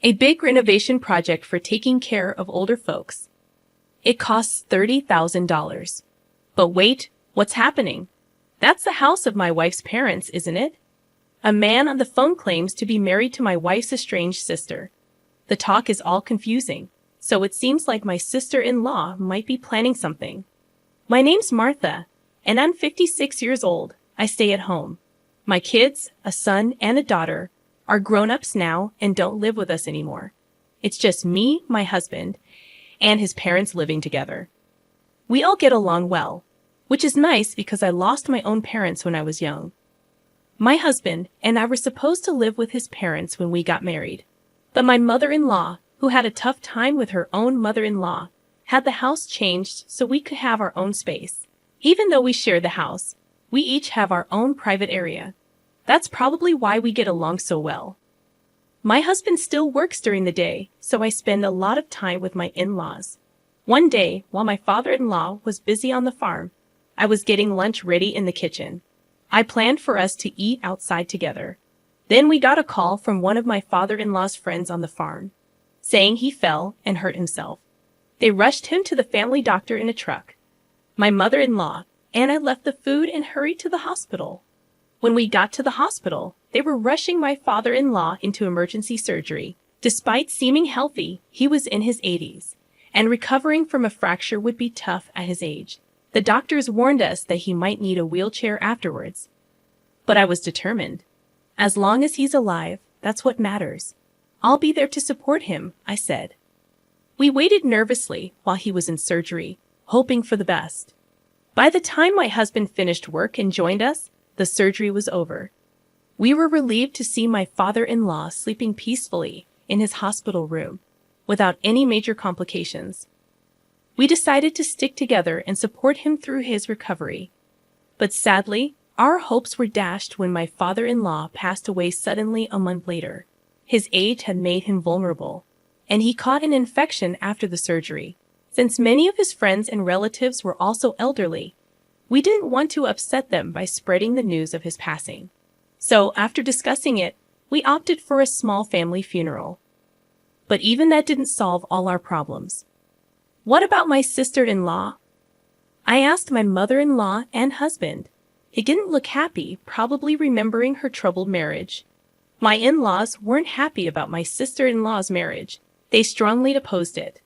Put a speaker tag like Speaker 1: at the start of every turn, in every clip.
Speaker 1: A big renovation project for taking care of older folks. It costs $30,000. But wait, what's happening? That's the house of my wife's parents, isn't it? A man on the phone claims to be married to my wife's estranged sister. The talk is all confusing, so it seems like my sister-in-law might be planning something. My name's Martha, and I'm 56 years old. I stay at home. My kids, a son and a daughter, are grown-ups now and don't live with us anymore. It's just me, my husband, and his parents living together. We all get along well, which is nice because I lost my own parents when I was young. My husband and I were supposed to live with his parents when we got married, but my mother-in-law, who had a tough time with her own mother-in-law, had the house changed so we could have our own space. Even though we share the house, we each have our own private area. That's probably why we get along so well. My husband still works during the day, so I spend a lot of time with my in-laws. One day, while my father-in-law was busy on the farm, I was getting lunch ready in the kitchen. I planned for us to eat outside together. Then we got a call from one of my father-in-law's friends on the farm, saying he fell and hurt himself. They rushed him to the family doctor in a truck. My mother-in-law and I left the food and hurried to the hospital. When we got to the hospital, they were rushing my father-in-law into emergency surgery. Despite seeming healthy, he was in his 80s, and recovering from a fracture would be tough at his age. The doctors warned us that he might need a wheelchair afterwards. But I was determined. As long as he's alive, that's what matters. I'll be there to support him, I said. We waited nervously while he was in surgery, hoping for the best. By the time my husband finished work and joined us, the surgery was over. We were relieved to see my father-in-law sleeping peacefully in his hospital room, without any major complications. We decided to stick together and support him through his recovery. But sadly, our hopes were dashed when my father-in-law passed away suddenly a month later. His age had made him vulnerable, and he caught an infection after the surgery. Since many of his friends and relatives were also elderly, we didn't want to upset them by spreading the news of his passing. So, after discussing it, we opted for a small family funeral. But even that didn't solve all our problems. What about my sister-in-law? I asked my mother-in-law and husband. He didn't look happy, probably remembering her troubled marriage. My in-laws weren't happy about my sister-in-law's marriage. They strongly opposed it.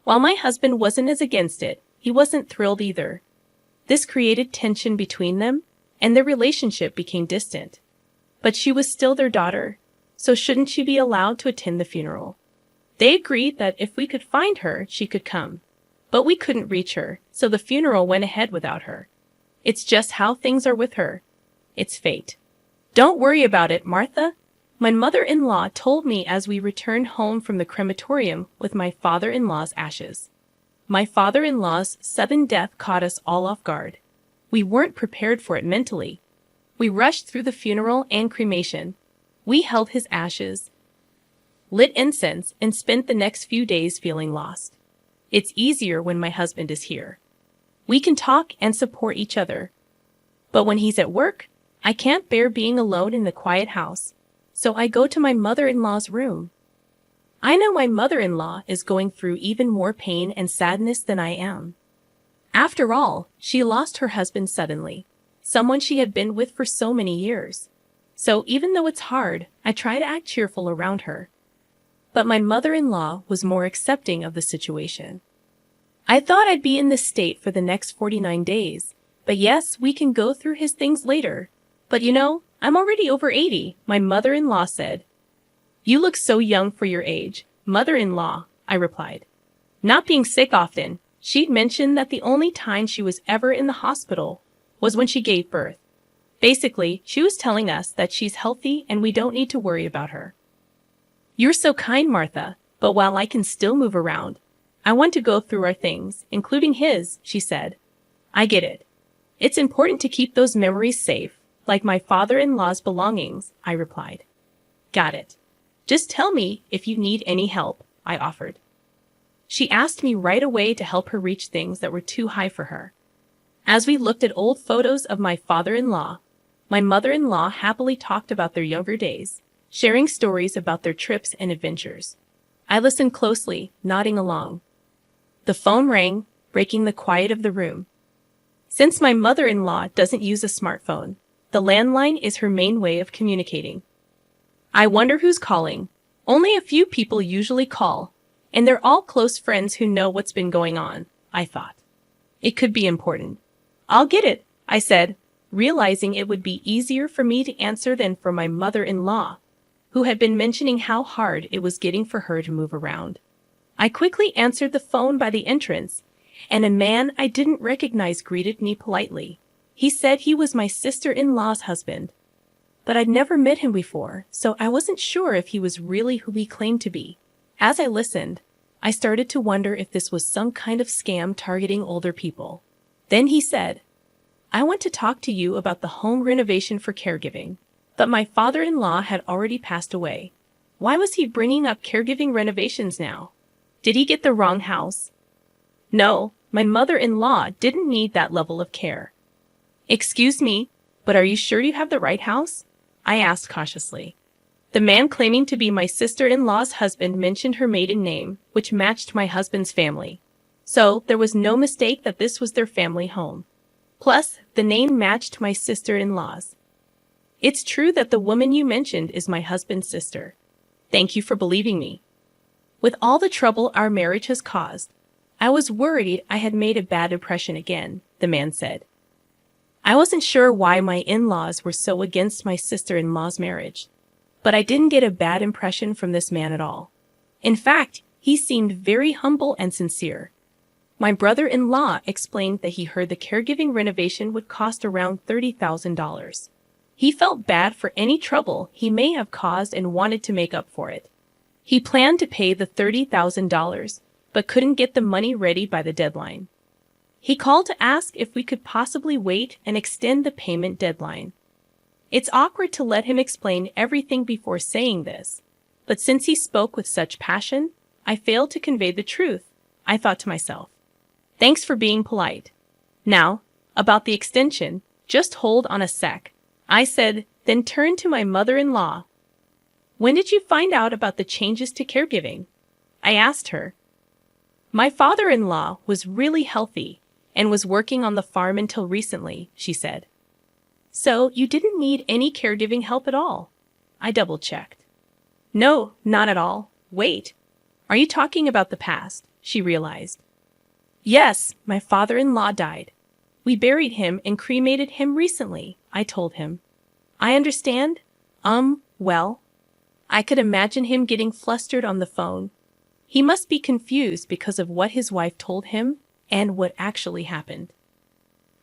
Speaker 1: While my husband wasn't as against it, he wasn't thrilled either. This created tension between them, and their relationship became distant. But she was still their daughter, so shouldn't she be allowed to attend the funeral? They agreed that if we could find her, she could come. But we couldn't reach her, so the funeral went ahead without her. It's just how things are with her. It's fate. Don't worry about it, Martha, my mother-in-law told me as we returned home from the crematorium with my father-in-law's ashes. My father-in-law's sudden death caught us all off guard. We weren't prepared for it mentally. We rushed through the funeral and cremation. We held his ashes, lit incense, and spent the next few days feeling lost. It's easier when my husband is here. We can talk and support each other. But when he's at work, I can't bear being alone in the quiet house, so I go to my mother-in-law's room. I know my mother-in-law is going through even more pain and sadness than I am. After all, she lost her husband suddenly, someone she had been with for so many years. So even though it's hard, I try to act cheerful around her. But my mother-in-law was more accepting of the situation. I thought I'd be in this state for the next 49 days, but yes, we can go through his things later. But you know, I'm already over 80, my mother-in-law said. You look so young for your age, mother-in-law, I replied. Not being sick often, she'd mentioned that the only time she was ever in the hospital was when she gave birth. Basically, she was telling us that she's healthy and we don't need to worry about her. You're so kind, Martha, but while I can still move around, I want to go through our things, including his, she said. I get it. It's important to keep those memories safe, like my father-in-law's belongings, I replied. Got it. Just tell me if you need any help, I offered. She asked me right away to help her reach things that were too high for her. As we looked at old photos of my father-in-law, my mother-in-law happily talked about their younger days. sharing stories about their trips and adventures. I listened closely, nodding along. The phone rang, breaking the quiet of the room. Since my mother-in-law doesn't use a smartphone, the landline is her main way of communicating. I wonder who's calling. Only a few people usually call, and they're all close friends who know what's been going on, I thought. It could be important. I'll get it, I said, realizing it would be easier for me to answer than for my mother-in-law, who had been mentioning how hard it was getting for her to move around. I quickly answered the phone by the entrance, and a man I didn't recognize greeted me politely. He said he was my sister-in-law's husband, but I'd never met him before, so I wasn't sure if he was really who he claimed to be. As I listened, I started to wonder if this was some kind of scam targeting older people. Then he said, "I want to talk to you about the home renovation for caregiving, but my father-in-law had already passed away. Why was he bringing up caregiving renovations now? Did he get the wrong house?" "No, my mother-in-law didn't need that level of care." "Excuse me, but are you sure you have the right house?" I asked cautiously. The man claiming to be my sister-in-law's husband mentioned her maiden name, which matched my husband's family. So there was no mistake that this was their family home. Plus, the name matched my sister-in-law's. "It's true that the woman you mentioned is my husband's sister. Thank you for believing me. With all the trouble our marriage has caused, I was worried I had made a bad impression again," the man said. I wasn't sure why my in-laws were so against my sister-in-law's marriage, but I didn't get a bad impression from this man at all. In fact, he seemed very humble and sincere. My brother-in-law explained that he heard the caregiving renovation would cost around $30,000. He felt bad for any trouble he may have caused and wanted to make up for it. He planned to pay the $30,000, but couldn't get the money ready by the deadline. He called to ask if we could possibly wait and extend the payment deadline. It's awkward to let him explain everything before saying this, but since he spoke with such passion, I failed to convey the truth, I thought to myself. Thanks for being polite. Now, about the extension, just hold on a sec, I said, then turned to my mother-in-law. When did you find out about the changes to caregiving? I asked her. My father-in-law was really healthy and was working on the farm until recently, she said. So you didn't need any caregiving help at all? I double-checked. No, not at all. Wait, are you talking about the past? She realized. Yes, my father-in-law died. We buried him and cremated him recently, I told him. I understand. Well, I could imagine him getting flustered on the phone. He must be confused because of what his wife told him and what actually happened.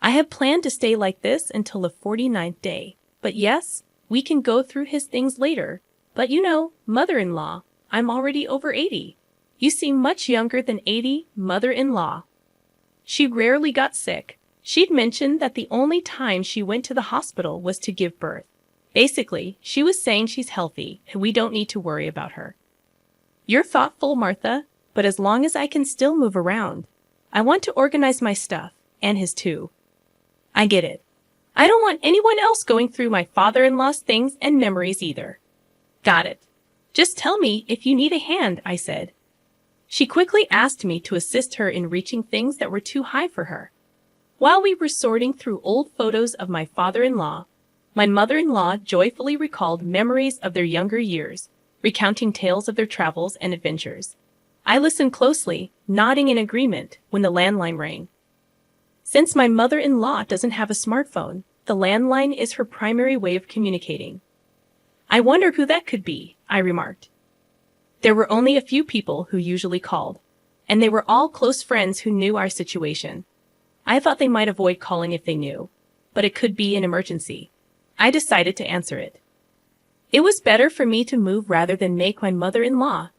Speaker 1: I had planned to stay like this until the 49th day, but yes, we can go through his things later. But you know, mother-in-law, I'm already over 80. You seem much younger than 80, mother-in-law. She rarely got sick. She'd mentioned that the only time she went to the hospital was to give birth. Basically, she was saying she's healthy and we don't need to worry about her. You're thoughtful, Martha, but as long as I can still move around, I want to organize my stuff, and his too. I get it. I don't want anyone else going through my father-in-law's things and memories either. Got it. Just tell me if you need a hand, I said. She quickly asked me to assist her in reaching things that were too high for her. While we were sorting through old photos of my father-in-law, my mother-in-law joyfully recalled memories of their younger years, recounting tales of their travels and adventures. I listened closely, nodding in agreement, when the landline rang. Since my mother-in-law doesn't have a smartphone, the landline is her primary way of communicating. I wonder who that could be, I remarked. There were only a few people who usually called, and they were all close friends who knew our situation. I thought they might avoid calling if they knew, but it could be an emergency. I decided to answer it. It was better for me to move rather than make my mother-in-law,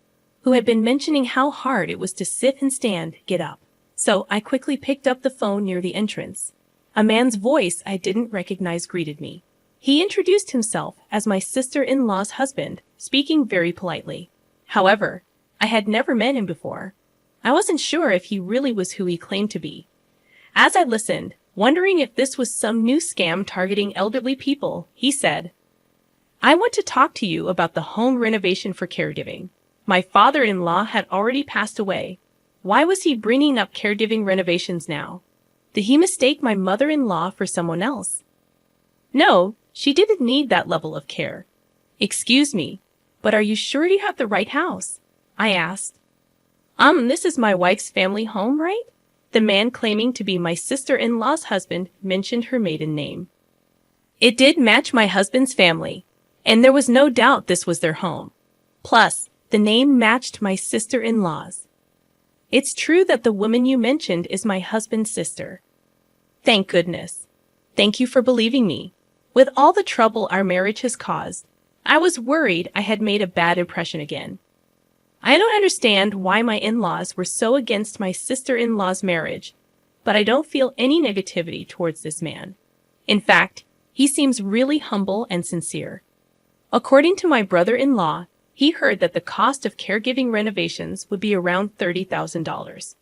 Speaker 1: who had been mentioning how hard it was to sit and stand, get up. So I quickly picked up the phone near the entrance. A man's voice I didn't recognize greeted me. He introduced himself as my sister-in-law's husband, speaking very politely. However, I had never met him before. I wasn't sure if he really was who he claimed to be. As I listened, wondering if this was some new scam targeting elderly people, he said, I want to talk to you about the home renovation for caregiving. My father-in-law had already passed away. Why was he bringing up caregiving renovations now? Did he mistake my mother-in-law for someone else? No, she didn't need that level of care. Excuse me, but are you sure you have the right house? I asked. This is my wife's family home, right? The man claiming to be my sister-in-law's husband mentioned her maiden name. It did match my husband's family, and there was no doubt this was their home. Plus, the name matched my sister-in-law's. It's true that the woman you mentioned is my husband's sister. Thank goodness. Thank you for believing me. With all the trouble our marriage has caused, I was worried I had made a bad impression again. I don't understand why my in-laws were so against my sister-in-law's marriage, but I don't feel any negativity towards this man. In fact, he seems really humble and sincere. According to my brother-in-law, he heard that the cost of caregiving renovations would be around $30,000.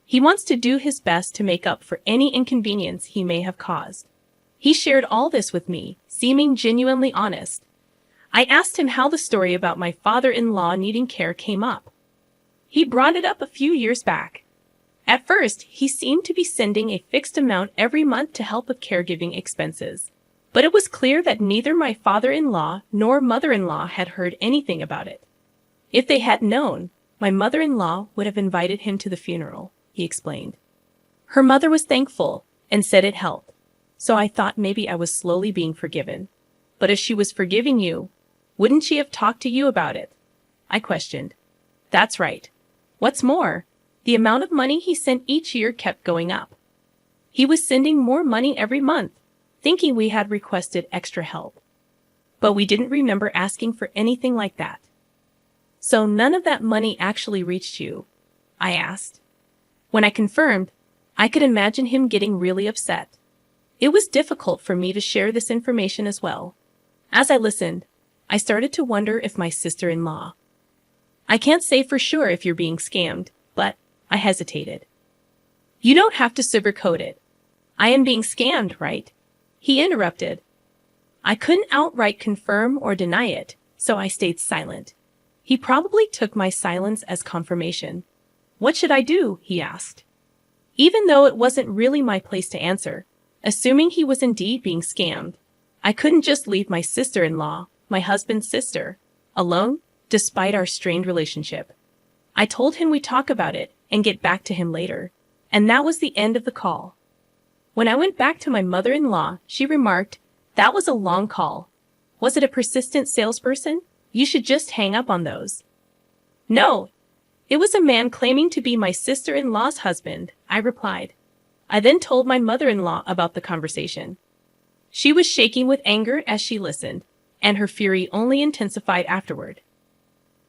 Speaker 1: He wants to do his best to make up for any inconvenience he may have caused. He shared all this with me, seeming genuinely honest. I asked him how the story about my father-in-law needing care came up. He brought it up a few years back. At first, he seemed to be sending a fixed amount every month to help with caregiving expenses. But it was clear that neither my father-in-law nor mother-in-law had heard anything about it. If they had known, my mother-in-law would have invited him to the funeral, he explained. Her mother was thankful and said it helped, so I thought maybe I was slowly being forgiven. But if she was forgiving you, wouldn't she have talked to you about it? I questioned. That's right. What's more, the amount of money he sent each year kept going up. He was sending more money every month, thinking we had requested extra help. But we didn't remember asking for anything like that. So none of that money actually reached you? I asked. When I confirmed, I could imagine him getting really upset. It was difficult for me to share this information as well. As I listened, I started to wonder if my sister-in-law. I can't say for sure if you're being scammed, but I hesitated. You don't have to sugarcoat it. I am being scammed, right? He interrupted. I couldn't outright confirm or deny it, so I stayed silent. He probably took my silence as confirmation. What should I do? He asked. Even though it wasn't really my place to answer, assuming he was indeed being scammed, I couldn't just leave my sister-in-law, my husband's sister, alone, despite our strained relationship. I told him we'd talk about it and get back to him later, and that was the end of the call. When I went back to my mother-in-law, she remarked, "That was a long call. Was it a persistent salesperson? You should just hang up on those." No, it was a man claiming to be my sister-in-law's husband, I replied. I then told my mother-in-law about the conversation. She was shaking with anger as she listened, and her fury only intensified afterward.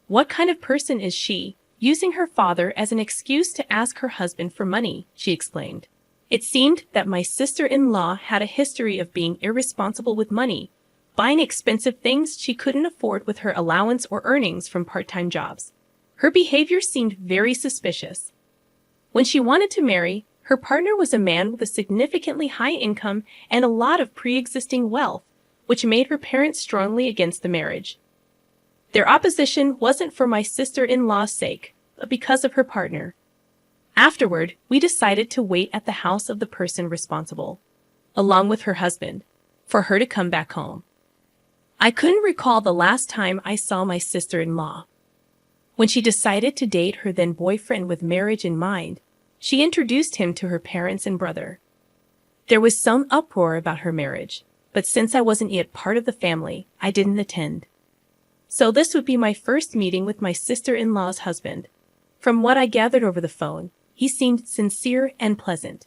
Speaker 1: What kind of person is she, using her father as an excuse to ask her husband for money? She explained. It seemed that my sister-in-law had a history of being irresponsible with money, buying expensive things she couldn't afford with her allowance or earnings from part-time jobs. Her behavior seemed very suspicious. When she wanted to marry, her partner was a man with a significantly high income and a lot of pre-existing wealth, which made her parents strongly against the marriage. Their opposition wasn't for my sister-in-law's sake, but because of her partner. Afterward, we decided to wait at the house of the person responsible, along with her husband, for her to come back home. I couldn't recall the last time I saw my sister-in-law. When she decided to date her then boyfriend with marriage in mind, she introduced him to her parents and brother. There was some uproar about her marriage, but since I wasn't yet part of the family, I didn't attend. So this would be my first meeting with my sister-in-law's husband. From what I gathered over the phone, he seemed sincere and pleasant.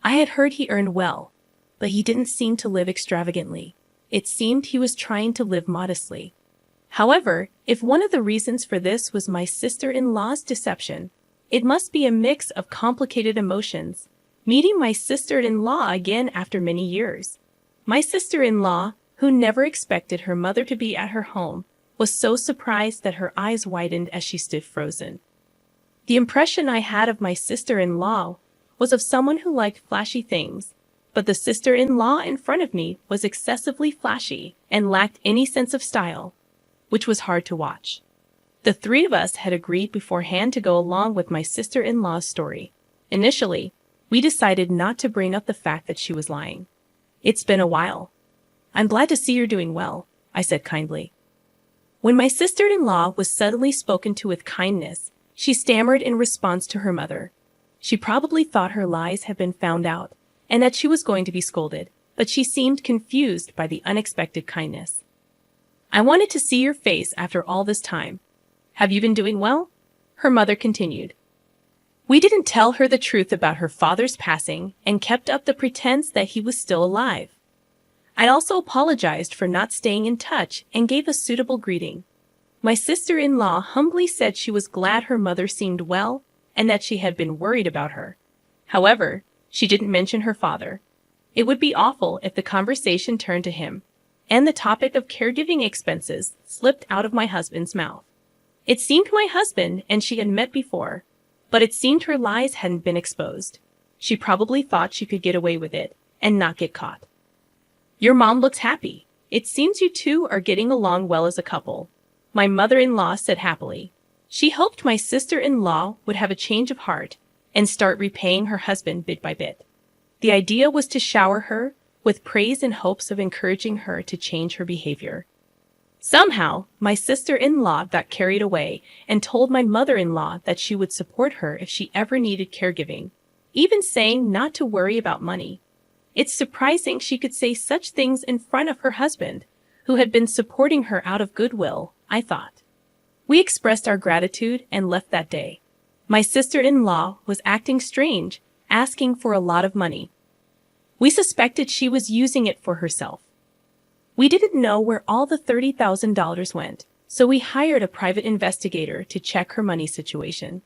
Speaker 1: I had heard he earned well, but he didn't seem to live extravagantly. It seemed he was trying to live modestly. However, if one of the reasons for this was my sister-in-law's deception, it must be a mix of complicated emotions, meeting my sister-in-law again after many years. My sister-in-law, who never expected her mother to be at her home, was so surprised that her eyes widened as she stood frozen. The impression I had of my sister-in-law was of someone who liked flashy things, but the sister-in-law in front of me was excessively flashy and lacked any sense of style, which was hard to watch. The three of us had agreed beforehand to go along with my sister-in-law's story. Initially, we decided not to bring up the fact that she was lying. "It's been a while. I'm glad to see you're doing well," I said kindly. When my sister-in-law was suddenly spoken to with kindness, she stammered in response to her mother. She probably thought her lies had been found out and that she was going to be scolded, but she seemed confused by the unexpected kindness. "I wanted to see your face after all this time. Have you been doing well?" her mother continued. We didn't tell her the truth about her father's passing and kept up the pretense that he was still alive. I also apologized for not staying in touch and gave a suitable greeting. My sister-in-law humbly said she was glad her mother seemed well and that she had been worried about her. However, she didn't mention her father. It would be awful if the conversation turned to him, and the topic of caregiving expenses slipped out of my husband's mouth. It seemed my husband and she had met before, but it seemed her lies hadn't been exposed. She probably thought she could get away with it and not get caught. "Your mom looks happy. It seems you two are getting along well as a couple," my mother-in-law said happily. She hoped my sister-in-law would have a change of heart and start repaying her husband bit by bit. The idea was to shower her with praise in hopes of encouraging her to change her behavior. Somehow, my sister-in-law got carried away and told my mother-in-law that she would support her if she ever needed caregiving, even saying not to worry about money. It's surprising she could say such things in front of her husband, who had been supporting her out of goodwill, I thought. We expressed our gratitude and left that day. My sister-in-law was acting strange, asking for a lot of money. We suspected she was using it for herself. We didn't know where all the $30,000 went, so we hired a private investigator to check her money situation.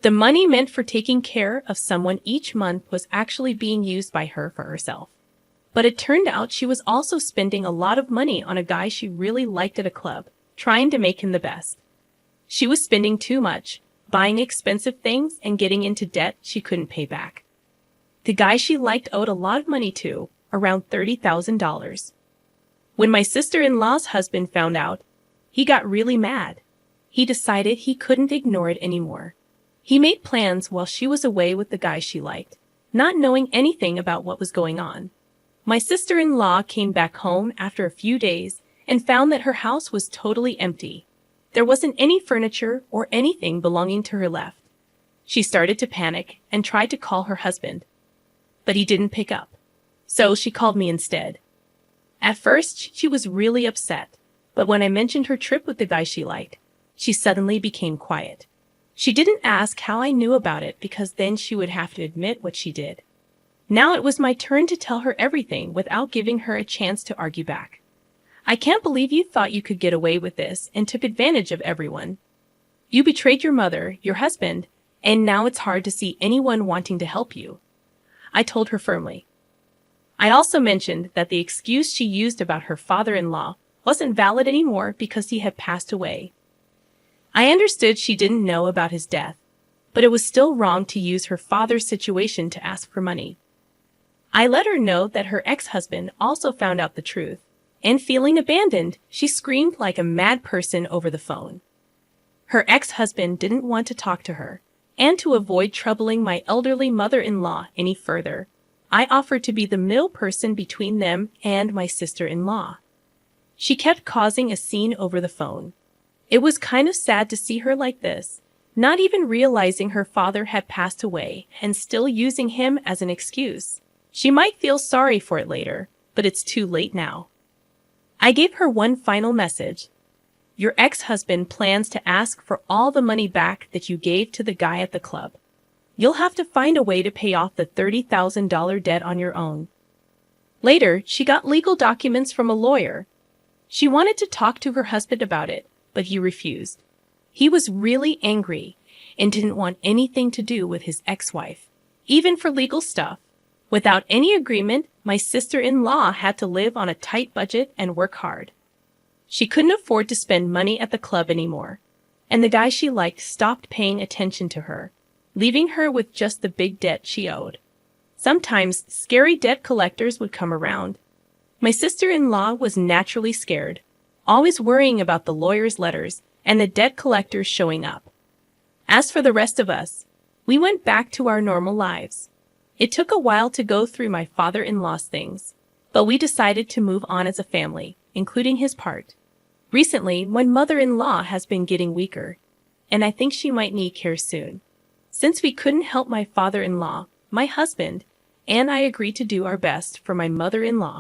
Speaker 1: The money meant for taking care of someone each month was actually being used by her for herself. But it turned out she was also spending a lot of money on a guy she really liked at a club, trying to make him the best. She was spending too much, buying expensive things and getting into debt she couldn't pay back. The guy she liked owed a lot of money to, around $30,000. When my sister-in-law's husband found out, he got really mad. He decided he couldn't ignore it anymore. He made plans while she was away with the guy she liked, not knowing anything about what was going on. My sister-in-law came back home after a few days and found that her house was totally empty. There wasn't any furniture or anything belonging to her left. She started to panic and tried to call her husband, but he didn't pick up. So she called me instead. At first, she was really upset, but when I mentioned her trip with the guy she liked, she suddenly became quiet. She didn't ask how I knew about it because then she would have to admit what she did. Now it was my turn to tell her everything without giving her a chance to argue back. "I can't believe you thought you could get away with this and took advantage of everyone. You betrayed your mother, your husband, and now it's hard to see anyone wanting to help you," I told her firmly. I also mentioned that the excuse she used about her father-in-law wasn't valid anymore because he had passed away. I understood she didn't know about his death, but it was still wrong to use her father's situation to ask for money. I let her know that her ex-husband also found out the truth, and feeling abandoned, she screamed like a mad person over the phone. Her ex-husband didn't want to talk to her, and to avoid troubling my elderly mother-in-law any further, I offered to be the middle person between them and my sister-in-law. She kept causing a scene over the phone. It was kind of sad to see her like this, not even realizing her father had passed away and still using him as an excuse. She might feel sorry for it later, but it's too late now. I gave her one final message. "Your ex-husband plans to ask for all the money back that you gave to the guy at the club. You'll have to find a way to pay off the $30,000 debt on your own." Later, she got legal documents from a lawyer. She wanted to talk to her husband about it, but he refused. He was really angry and didn't want anything to do with his ex-wife, even for legal stuff. Without any agreement, my sister-in-law had to live on a tight budget and work hard. She couldn't afford to spend money at the club anymore, and the guy she liked stopped paying attention to her, leaving her with just the big debt she owed. Sometimes scary debt collectors would come around. My sister-in-law was naturally scared, always worrying about the lawyer's letters and the debt collectors showing up. As for the rest of us, we went back to our normal lives. It took a while to go through my father-in-law's things, but we decided to move on as a family, including his part. Recently, my mother-in-law has been getting weaker, and I think she might need care soon. Since we couldn't help my father-in-law, my husband and I agreed to do our best for my mother-in-law.